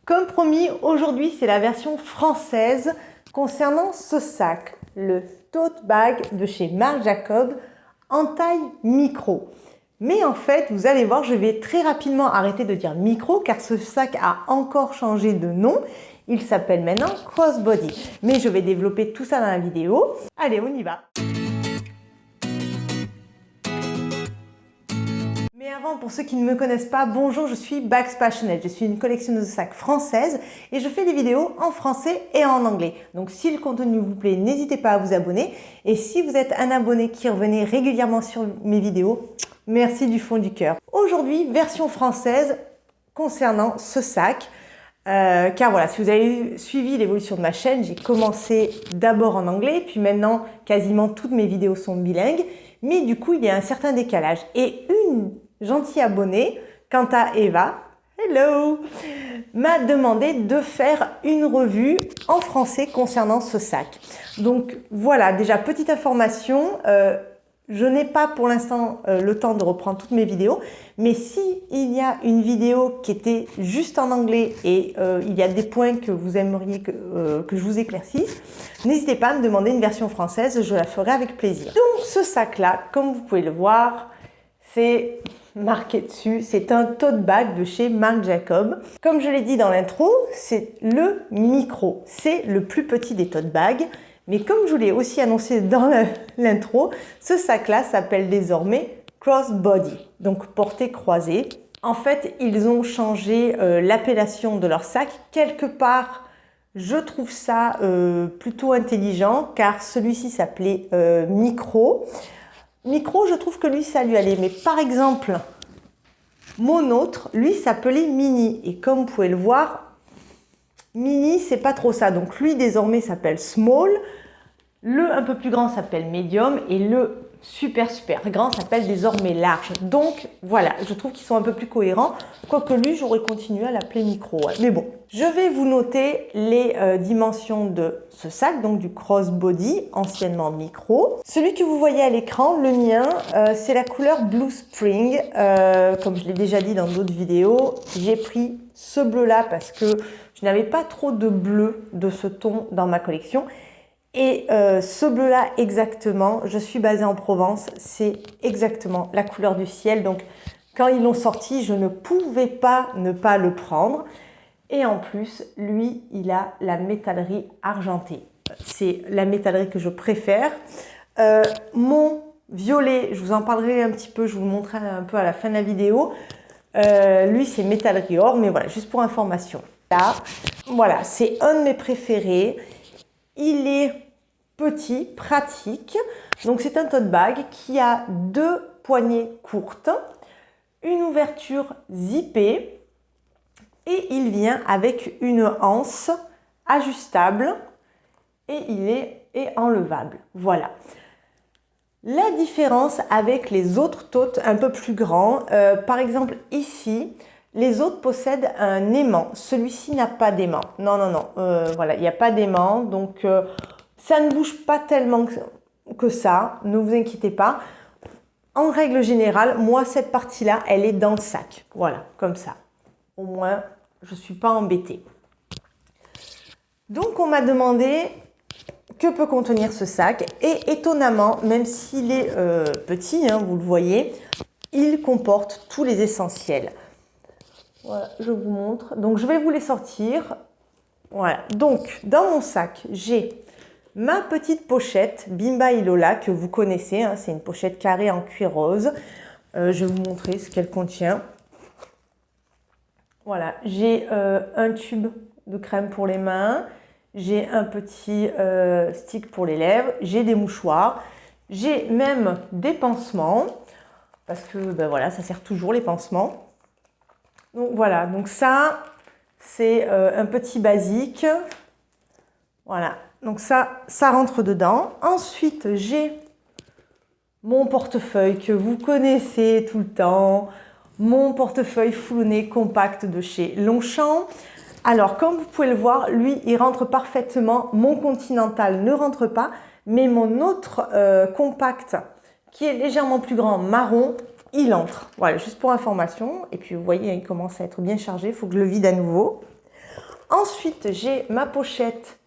Comme promis, aujourd'hui c'est la version française concernant ce sac, le tote bag de chez Marc Jacobs en taille micro. Mais en fait, vous allez voir, je vais très rapidement arrêter de dire micro car ce sac a encore changé de nom. Il s'appelle maintenant Crossbody. Mais je vais développer tout ça dans la vidéo. Allez, on y va! Mais avant, pour ceux qui ne me connaissent pas, bonjour, je suis Bags Passionate. Je suis une collectionneuse de sacs française et je fais des vidéos en français et en anglais. Donc si le contenu vous plaît, n'hésitez pas à vous abonner. Et si vous êtes un abonné qui revenez régulièrement sur mes vidéos, merci du fond du cœur. Aujourd'hui, version française concernant ce sac. Car voilà, si vous avez suivi l'évolution de ma chaîne, j'ai commencé d'abord en anglais, puis maintenant quasiment toutes mes vidéos sont bilingues. Mais du coup, il y a un certain décalage. Et une gentille abonnée, quant à Eva, hello, m'a demandé de faire une revue en français concernant ce sac. Donc voilà, déjà petite information, je n'ai pas pour l'instant le temps de reprendre toutes mes vidéos, mais si il y a une vidéo qui était juste en anglais et il y a des points que vous aimeriez que je vous éclaircisse, n'hésitez pas à me demander une version française, je la ferai avec plaisir. Donc ce sac-là, comme vous pouvez le voir, c'est marqué dessus, c'est un tote bag de chez Marc Jacobs. Comme je l'ai dit dans l'intro, c'est le micro, c'est le plus petit des tote bags. Mais comme je vous l'ai aussi annoncé dans l'intro, ce sac-là s'appelle désormais Crossbody, donc portée croisée. En fait, ils ont changé l'appellation de leur sac. Quelque part, je trouve ça plutôt intelligent car celui-ci s'appelait Micro. Micro, je trouve que lui, ça lui allait. Mais par exemple, mon autre, lui, s'appelait Mini. Et comme vous pouvez le voir, Mini, c'est pas trop ça. Donc lui, désormais, s'appelle Small. Le un peu plus grand s'appelle Medium. Et le super grand s'appelle désormais Large. Donc voilà, je trouve qu'ils sont un peu plus cohérents. Quoique lui, j'aurais continué à l'appeler Micro. Ouais. Mais bon, je vais vous noter les dimensions de ce sac, donc du Crossbody, anciennement Micro. Celui que vous voyez à l'écran, le mien, c'est la couleur Blue Spring. Comme je l'ai déjà dit dans d'autres vidéos, j'ai pris ce bleu-là parce que je n'avais pas trop de bleu de ce ton dans ma collection. Et ce bleu-là exactement, je suis basée en Provence, c'est exactement la couleur du ciel. Donc quand ils l'ont sorti, je ne pouvais pas ne pas le prendre. Et en plus, lui, il a la métallerie argentée. C'est la métallerie que je préfère. Mon violet, je vous en parlerai un petit peu, je vous le montrerai un peu à la fin de la vidéo. Lui, c'est métallerie or, mais voilà, juste pour information. Là, voilà, c'est un de mes préférés. Il est petit, pratique. Donc c'est un tote bag qui a deux poignées courtes, une ouverture zippée et il vient avec une anse ajustable et il est enlevable. Voilà. La différence avec les autres totes un peu plus grands, par exemple ici, les autres possèdent un aimant. Celui-ci n'a pas d'aimant. Non. Voilà, il n'y a pas d'aimant. Donc, ça ne bouge pas tellement que ça. Ne vous inquiétez pas. En règle générale, moi, cette partie-là, elle est dans le sac. Voilà, comme ça. Au moins, je ne suis pas embêtée. Donc, on m'a demandé que peut contenir ce sac. Et étonnamment, même s'il est petit, hein, vous le voyez, il comporte tous les essentiels. Voilà, je vous montre. Donc, je vais vous les sortir. Voilà. Donc, dans mon sac, j'ai ma petite pochette Bimba Ilola que vous connaissez. Hein, c'est une pochette carrée en cuir rose. Je vais vous montrer ce qu'elle contient. Voilà. J'ai un tube de crème pour les mains. J'ai un petit stick pour les lèvres. J'ai des mouchoirs. J'ai même des pansements. Parce que, ben voilà, ça sert toujours les pansements. Donc voilà, donc ça, c'est un petit basique. Voilà, donc ça rentre dedans. Ensuite, j'ai mon portefeuille que vous connaissez tout le temps. Mon portefeuille foulonné compact de chez Longchamp. Alors, comme vous pouvez le voir, lui, il rentre parfaitement. Mon Continental ne rentre pas, mais mon autre compact, qui est légèrement plus grand, marron, il entre. Voilà, juste pour information. Et puis, vous voyez, il commence à être bien chargé. Il faut que je le vide à nouveau. Ensuite, j'ai ma pochette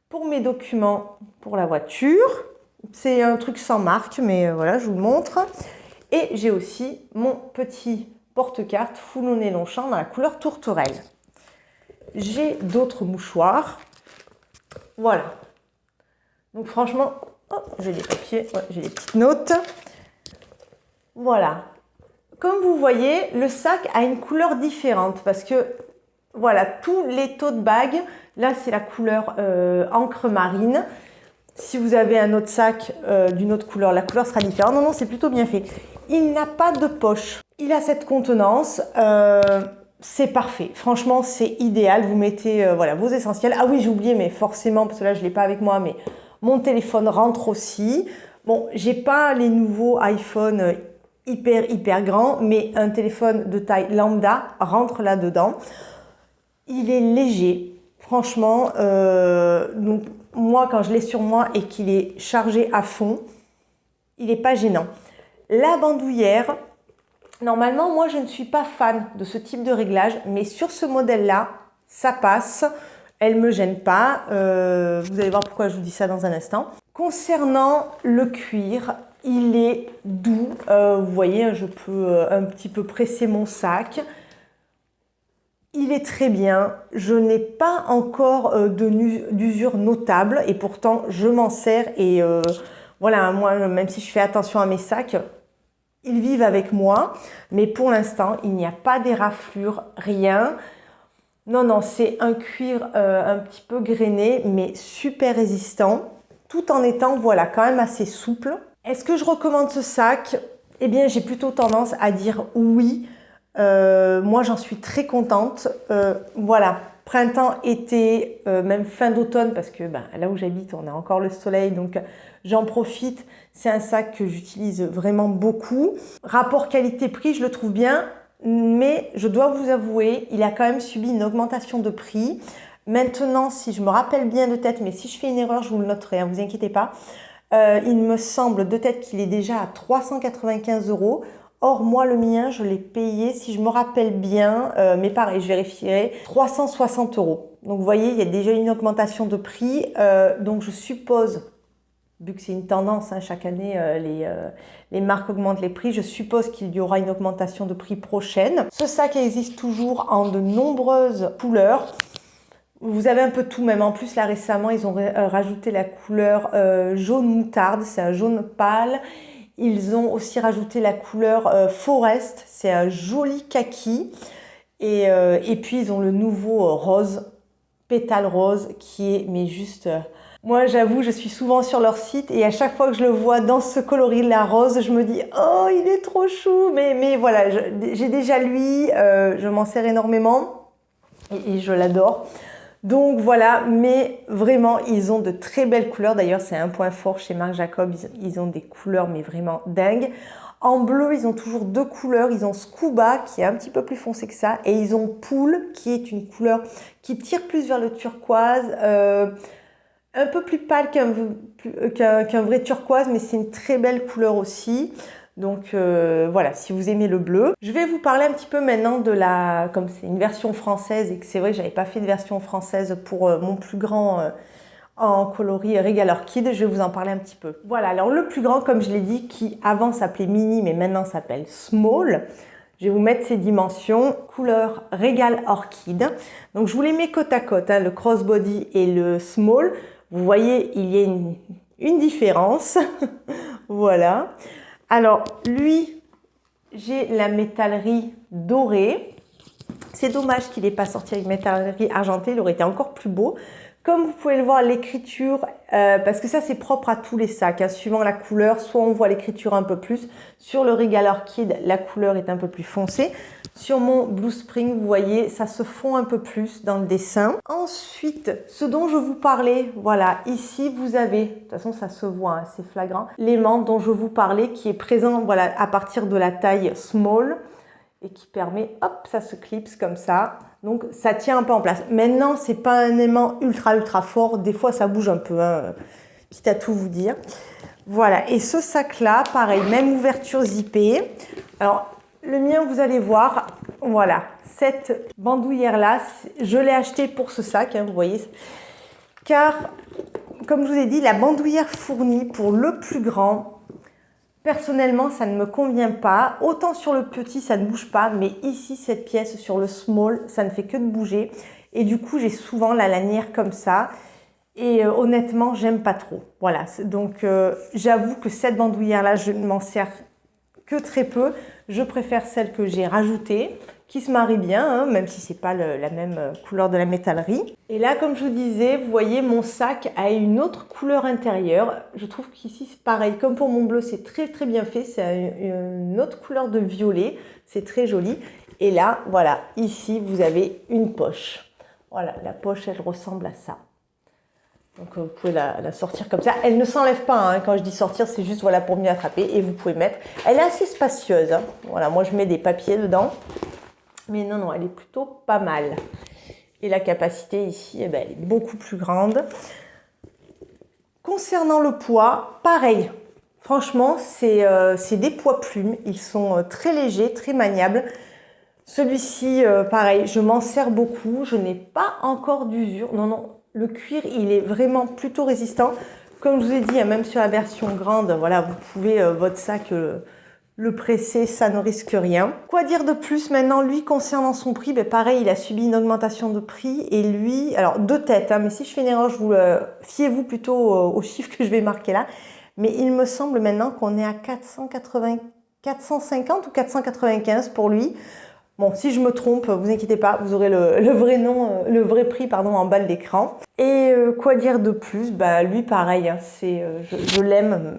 pour mes documents pour la voiture. C'est un truc sans marque, mais voilà, je vous le montre. Et j'ai aussi mon petit porte-carte full au nez Longchamp dans la couleur tourterelle. J'ai d'autres mouchoirs. Voilà. Donc franchement, oh, j'ai des papiers, ouais, j'ai des petites notes. Voilà. Comme vous voyez, le sac a une couleur différente parce que voilà, tous les tote bags, là c'est la couleur encre marine. Si vous avez un autre sac d'une autre couleur, la couleur sera différente. Non, non, c'est plutôt bien fait. Il n'a pas de poche. Il a cette contenance. C'est parfait. Franchement, c'est idéal. Vous mettez voilà, vos essentiels. Ah oui, j'ai oublié, mais forcément, parce que là, je ne l'ai pas avec moi, mais mon téléphone rentre aussi. Bon, j'ai pas les nouveaux iPhone hyper grands, mais un téléphone de taille lambda rentre là-dedans. Il est léger. Franchement, donc moi, quand je l'ai sur moi et qu'il est chargé à fond, il n'est pas gênant. La bandoulière, normalement, moi, je ne suis pas fan de ce type de réglage, mais sur ce modèle-là, ça passe. Elle ne me gêne pas. Vous allez voir pourquoi je vous dis ça dans un instant. Concernant le cuir, il est doux. Vous voyez, je peux un petit peu presser mon sac. Il est très bien. Je n'ai pas encore d'usure notable et pourtant, je m'en sers. Et voilà, moi, même si je fais attention à mes sacs, ils vivent avec moi. Mais pour l'instant, il n'y a pas d'éraflure, rien. Non, non, c'est un cuir un petit peu grainé, mais super résistant, tout en étant, voilà, quand même assez souple. Est-ce que je recommande ce sac? Eh bien, j'ai plutôt tendance à dire oui. Moi, j'en suis très contente. Voilà, printemps, été, même fin d'automne, parce que là où j'habite, on a encore le soleil, donc j'en profite. C'est un sac que j'utilise vraiment beaucoup. Rapport qualité-prix, je le trouve bien. Mais je dois vous avouer, il a quand même subi une augmentation de prix. Maintenant, si je me rappelle bien de tête, mais si je fais une erreur, je vous le noterai, ne vous inquiétez pas. Il me semble de tête qu'il est déjà à 395 €. Or, moi, le mien, je l'ai payé, si je me rappelle bien, mais pareil, je vérifierai, 360 €. Donc, vous voyez, il y a déjà une augmentation de prix. Donc, je suppose, vu que c'est une tendance, hein, chaque année, les marques augmentent les prix, je suppose qu'il y aura une augmentation de prix prochaine. Ce sac existe toujours en de nombreuses couleurs. Vous avez un peu tout, même en plus, là récemment, ils ont rajouté la couleur jaune moutarde, c'est un jaune pâle. Ils ont aussi rajouté la couleur forest, c'est un joli kaki. Et puis, ils ont le nouveau rose, pétale rose, qui est mais juste... Moi, j'avoue, je suis souvent sur leur site et à chaque fois que je le vois dans ce coloris, la rose, je me dis « Oh, il est trop chou !» Mais voilà, j'ai déjà lui, je m'en sers énormément et je l'adore. Donc voilà, mais vraiment, ils ont de très belles couleurs. D'ailleurs, c'est un point fort chez Marc Jacob, ils ont des couleurs mais vraiment dingues. En bleu, ils ont toujours deux couleurs. Ils ont Scuba, qui est un petit peu plus foncé que ça, et ils ont Pool, qui est une couleur qui tire plus vers le turquoise, un peu plus pâle qu'un vrai turquoise, mais c'est une très belle couleur aussi. Donc voilà, si vous aimez le bleu. Je vais vous parler un petit peu maintenant de la... Comme c'est une version française et que c'est vrai que je n'avais pas fait de version française pour mon plus grand en coloris Regal Orchid, je vais vous en parler un petit peu. Voilà, alors le plus grand, comme je l'ai dit, qui avant s'appelait Mini, mais maintenant s'appelle Small. Je vais vous mettre ces dimensions, couleur Regal Orchid. Donc je vous les mets côte à côte, hein, le crossbody et le Small. Vous voyez, il y a une différence. Voilà. Alors, lui, j'ai la métallerie dorée. C'est dommage qu'il n'ait pas sorti avec métallerie argentée, il aurait été encore plus beau. Comme vous pouvez le voir, l'écriture, parce que ça c'est propre à tous les sacs, hein, suivant la couleur, soit on voit l'écriture un peu plus. Sur le Regal Orchid, la couleur est un peu plus foncée. Sur mon Blue Spring, vous voyez, ça se fond un peu plus dans le dessin. Ensuite, ce dont je vous parlais, voilà, ici vous avez, de toute façon ça se voit, hein, c'est flagrant, l'aimant dont je vous parlais qui est présent voilà, à partir de la taille small et qui permet, hop, ça se clipse comme ça. Donc ça tient un peu en place. Maintenant, c'est pas un aimant ultra fort, des fois ça bouge un peu, hein, quitte à tout vous dire. Voilà, et ce sac-là, pareil, même ouverture zippée. Alors, le mien, vous allez voir, voilà, cette bandoulière-là, je l'ai achetée pour ce sac, hein, vous voyez. Car, comme je vous ai dit, la bandoulière fournie pour le plus grand, personnellement, ça ne me convient pas. Autant sur le petit, ça ne bouge pas, mais ici, cette pièce sur le small, ça ne fait que de bouger. Et du coup, j'ai souvent la lanière comme ça. Et honnêtement, j'aime pas trop. Voilà, donc j'avoue que cette bandoulière-là, je ne m'en sers que très peu. Je préfère celle que j'ai rajoutée, qui se marie bien, hein, même si c'est pas la même couleur de la métallerie. Et là, comme je vous disais, vous voyez, mon sac a une autre couleur intérieure. Je trouve qu'ici, c'est pareil. Comme pour mon bleu, c'est très très bien fait. C'est une autre couleur de violet. C'est très joli. Et là, voilà, ici, vous avez une poche. Voilà, la poche, elle ressemble à ça. Donc vous pouvez la sortir comme ça. Elle ne s'enlève pas, hein. Quand je dis sortir, c'est juste voilà, pour mieux attraper. Et vous pouvez mettre... Elle est assez spacieuse, hein. Voilà, moi je mets des papiers dedans. Mais non, elle est plutôt pas mal. Et la capacité ici, eh ben, elle est beaucoup plus grande. Concernant le poids, pareil. Franchement, c'est des poids plumes. Ils sont très légers, très maniables. Celui-ci, pareil, je m'en sers beaucoup. Je n'ai pas encore d'usure. Non, non. Le cuir, il est vraiment plutôt résistant. Comme je vous ai dit, même sur la version grande, voilà, vous pouvez votre sac le presser, ça ne risque rien. Quoi dire de plus maintenant, lui, concernant son prix, ben pareil, il a subi une augmentation de prix. Et lui, alors de tête, hein, mais si je fais une erreur, fiez-vous plutôt aux chiffres que je vais marquer là. Mais il me semble maintenant qu'on est à 450 ou 495 pour lui. Bon, si je me trompe, vous inquiétez pas, vous aurez le vrai nom, le vrai prix pardon, en bas de l'écran. Et quoi dire de plus? Bah lui pareil, hein, je l'aime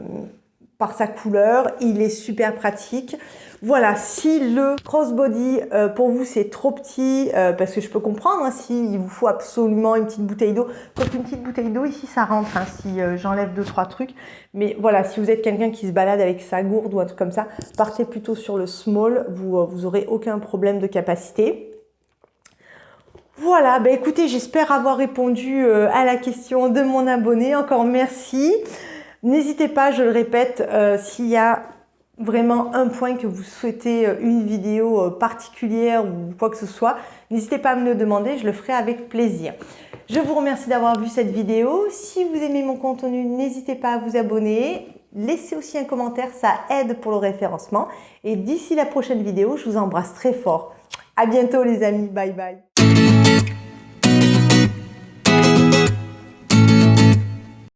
par sa couleur, il est super pratique. Voilà, si le crossbody pour vous c'est trop petit, parce que je peux comprendre, hein, s'il vous faut absolument une petite bouteille d'eau. Donc une petite bouteille d'eau ici ça rentre, hein, si j'enlève 2-3 trucs. Mais voilà, si vous êtes quelqu'un qui se balade avec sa gourde ou un truc comme ça, partez plutôt sur le small, vous aurez aucun problème de capacité. Voilà, bah écoutez, j'espère avoir répondu à la question de mon abonné. Encore merci. N'hésitez pas, je le répète, s'il y a vraiment un point que vous souhaitez une vidéo particulière ou quoi que ce soit, n'hésitez pas à me le demander, je le ferai avec plaisir. Je vous remercie d'avoir vu cette vidéo. Si vous aimez mon contenu, n'hésitez pas à vous abonner. Laissez aussi un commentaire, ça aide pour le référencement. Et d'ici la prochaine vidéo, je vous embrasse très fort. À bientôt les amis, bye bye.